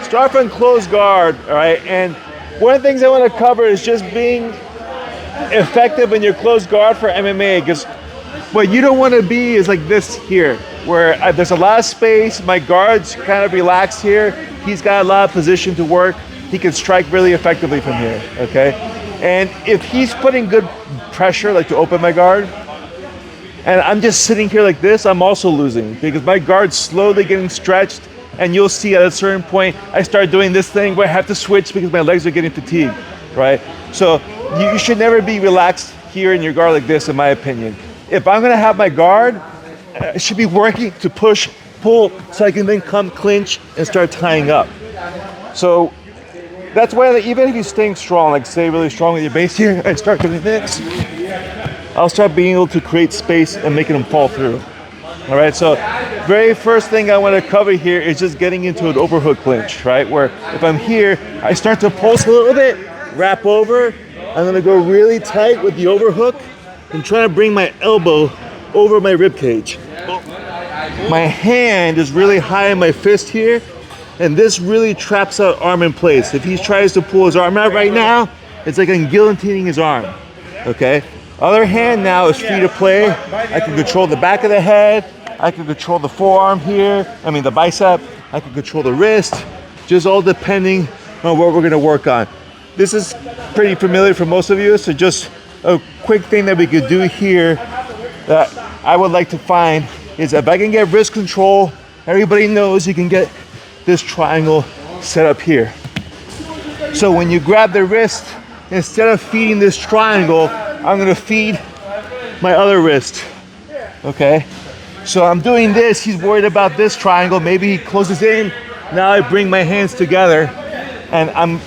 start from closed guard, all right? And one of the things I want to cover is just being effective in your closed guard for MMA, because what you don't want to be is like this here, where there's a lot of space, my guard's kind of relaxed here, he's got a lot of position to work, he can strike really effectively from here, okay? And if he's putting good pressure, like to open my guard, and I'm just sitting here like this, I'm also losing, because my guard's slowly getting stretched, and you'll see at a certain point, I start doing this thing where I have to switch because my legs are getting fatigued, right? So you should never be relaxed here in your guard like this, in my opinion. If I'm gonna have my guard, I should be working to push, pull, so I can then come clinch and start tying up. So that's why even if you're staying strong, like stay really strong with your base here, and start doing this, I'll start being able to create space and making them fall through. All right, so very first thing I want to cover here is just getting into an overhook clinch, right? Where if I'm here, I start to pulse a little bit, wrap over, I'm gonna go really tight with the overhook and try to bring my elbow over my rib cage. My hand is really high in my fist here, and this really traps that arm in place. If he tries to pull his arm out right now, it's like I'm guillotining his arm, okay? Other hand now is free to play. I can control the back of the head, I can control the forearm here, the bicep, I can control the wrist, just all depending on what we're gonna work on. This is pretty familiar for most of you, so just a quick thing that we could do here that I would like to find is if I can get wrist control, everybody knows you can get this triangle set up here. So when you grab the wrist, instead of feeding this triangle, I'm gonna feed my other wrist, okay? So I'm doing this, he's worried about this triangle, maybe he closes in, now I bring my hands together and I'm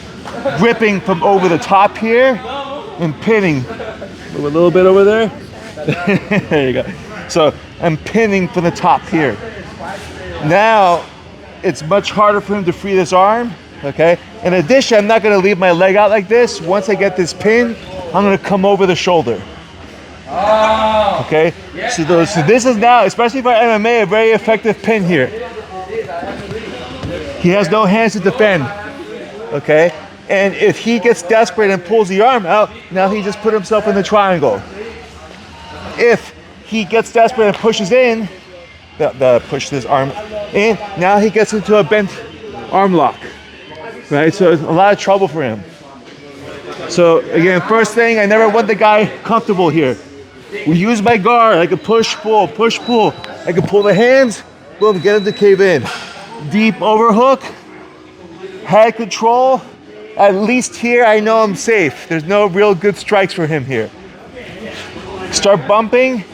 gripping from over the top here and pinning. Move a little bit over there. There you go. So I'm pinning from the top here. Now it's much harder for him to free this arm, okay? In addition, I'm not gonna leave my leg out like this. Once I get this pin, I'm gonna come over the shoulder. Okay, so this is now, especially for MMA, a very effective pin here. He has no hands to defend, okay? And if he gets desperate and pulls the arm out, now he just put himself in the triangle. If he gets desperate and pushes in, push this arm in, now he gets into a bent arm lock, right? So it's a lot of trouble for him. So again, first thing, I never want the guy comfortable here. We use my guard, I can push, pull, I can pull the hands, boom, get him to cave in. Deep overhook, head control, at least here I know I'm safe. There's no real good strikes for him here. Start bumping,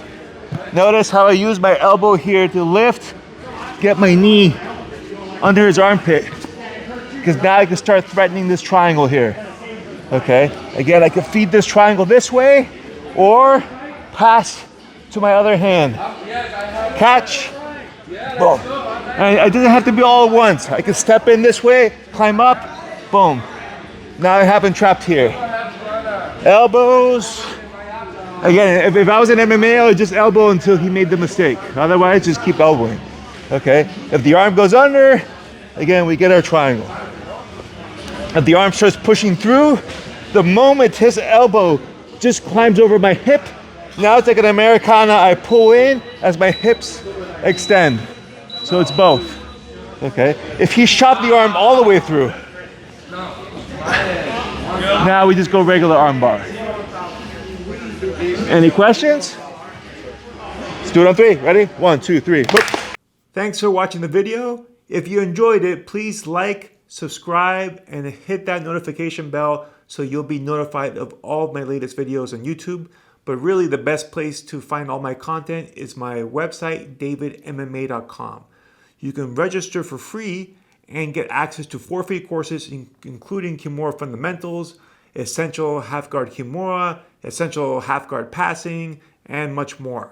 notice how I use my elbow here to lift, get my knee under his armpit, because now I can start threatening this triangle here. Okay, again, I can feed this triangle this way, or pass to my other hand. Catch, boom. And it doesn't have to be all at once. I can step in this way, climb up, boom. Now I have him trapped here. Elbows. Again, if I was in MMA, I would just elbow until he made the mistake. Otherwise, just keep elbowing. Okay? If the arm goes under, again, we get our triangle. If the arm starts pushing through, the moment his elbow just climbs over my hip, now it's like an Americana, I pull in as my hips extend. So it's both, okay? If he shot the arm all the way through, now we just go regular arm bar. Any questions? Let's do it on 3, ready? 1, 2, 3, whoop. Thanks for watching the video. If you enjoyed it, please like, subscribe, and hit that notification bell so you'll be notified of all of my latest videos on YouTube. But really the best place to find all my content is my website, davidmma.com. You can register for free and get access to 4 free courses, including Kimura Fundamentals, Essential Half Guard Kimura, Essential Half Guard Passing, and much more.